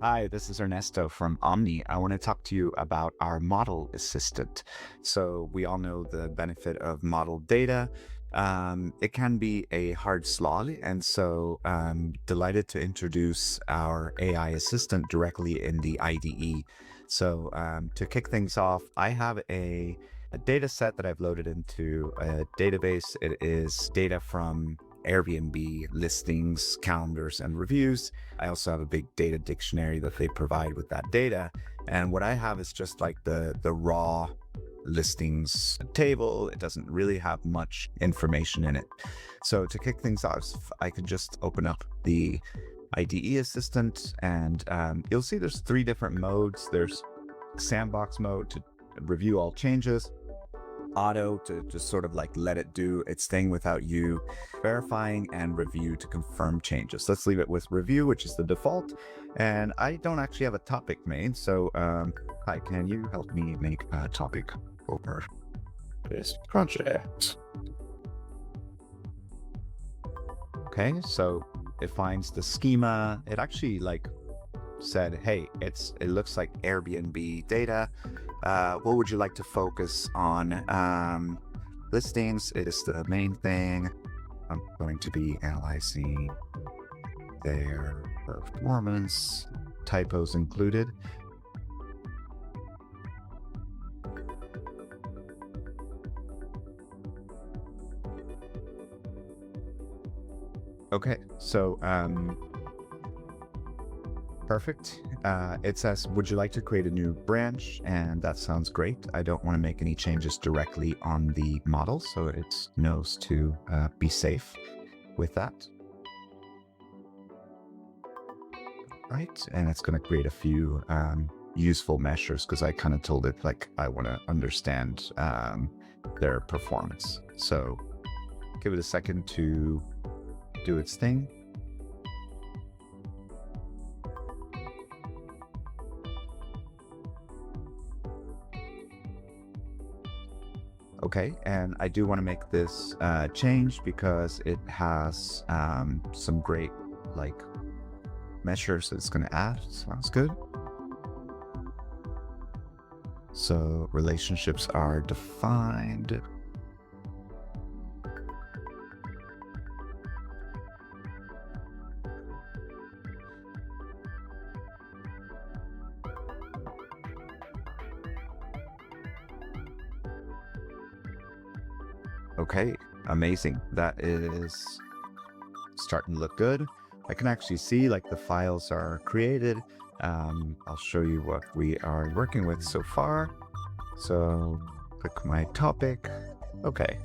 Hi, this is Ernesto from Omni. I want to talk to you about our model assistant. So we all know the benefit of model data. It can be a hard slog, and so I'm delighted to introduce our AI assistant directly in the IDE. So to kick things off, I have a data set that I've loaded into a database. It is data from Airbnb listings, calendars, and reviews. I also have a big data dictionary that they provide with that data. And what I have is just like the raw listings table. It doesn't really have much information in it. So to kick things off, I could just open up the IDE assistant and you'll see there's three different modes. There's Sandbox mode to review all changes, auto to just sort of like let it do its thing without you verifying, and review to confirm changes. Let's leave it with review, which is the default. And I don't actually have a topic made. So hi, can you help me make a topic for this project? Okay, so it finds the schema. It actually like said, hey, it looks like Airbnb data. What would you like to focus on? Listings is the main thing. I'm going to be analyzing their performance, typos included. Okay, so perfect. It says, would you like to create a new branch? And that sounds great. I don't want to make any changes directly on the model, so it knows to be safe with that. Right, and it's going to create a few useful measures because I kind of told it like I want to understand their performance. So give it a second to do its thing. Okay, and I do want to make this change because it has some great like measures it's going to add. Sounds good. So relationships are defined. Okay, amazing. That is starting to look good. I can actually see like the files are created. I'll show you what we are working with so far. So click my topic. Okay,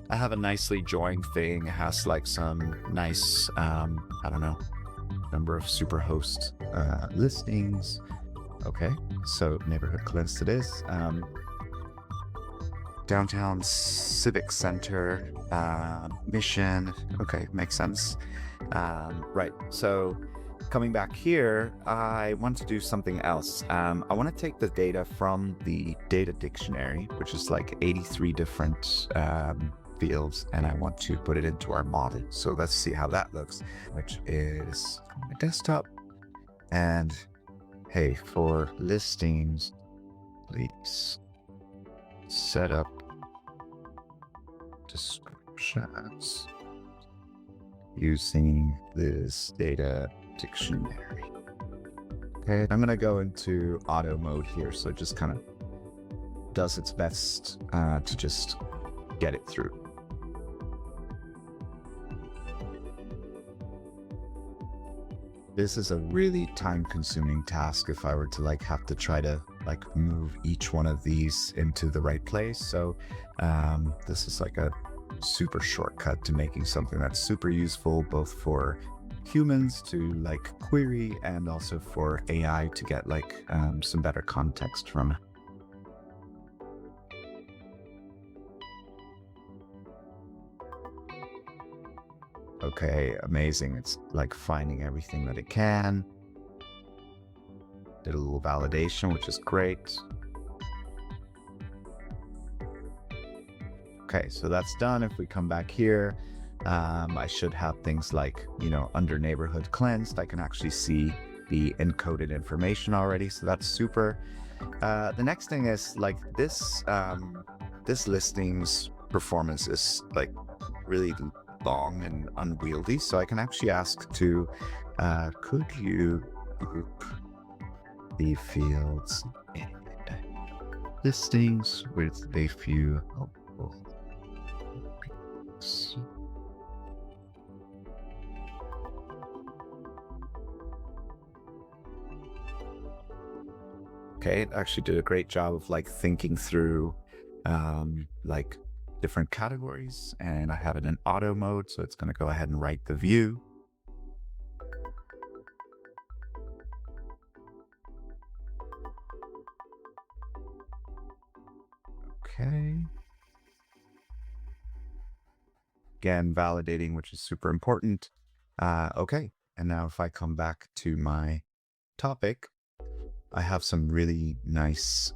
I have a nicely joined thing. It has like some nice, I don't know, number of superhost listings. Okay, so neighborhood cleanse it is. Downtown Civic Center mission. Okay, makes sense. Right, so coming back here, I want to do something else. I want to take the data from the data dictionary, which is like 83 different fields, and I want to put it into our model. So let's see how that looks, which is my desktop. And hey, for listings, please set up descriptions using this data dictionary. Okay, I'm gonna go into auto mode here, so it just kind of does its best to just get it through. This is a really time-consuming task if I were to like have to try to like move each one of these into the right place. So this is like a super shortcut to making something that's super useful both for humans to like query and also for AI to get like some better context from it. Okay, amazing. It's like finding everything that it can. Did a little validation, which is great. Okay, so that's done. If we come back here, I should have things like, under neighborhood cleansed, I can actually see the encoded information already. So that's super. The next thing is like this listings performance is like really long and unwieldy. So I can actually ask to, could you group the fields in listings with a few helpful links? Okay, it actually did a great job of like thinking through like different categories, and I have it in auto mode, so it's going to go ahead and write the view. Okay. Again, validating, which is super important. Okay, and now if I come back to my topic, I have some really nice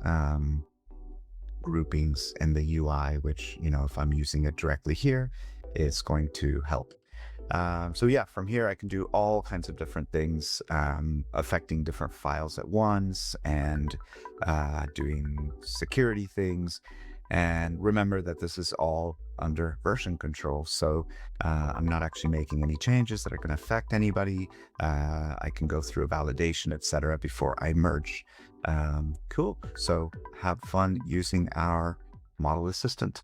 groupings in the UI, which, if I'm using it directly here, it's going to help. So yeah, from here, I can do all kinds of different things, affecting different files at once and doing security things. And remember that this is all under version control. So I'm not actually making any changes that are going to affect anybody. I can go through a validation, etc., before I merge. Cool. So have fun using our model assistant.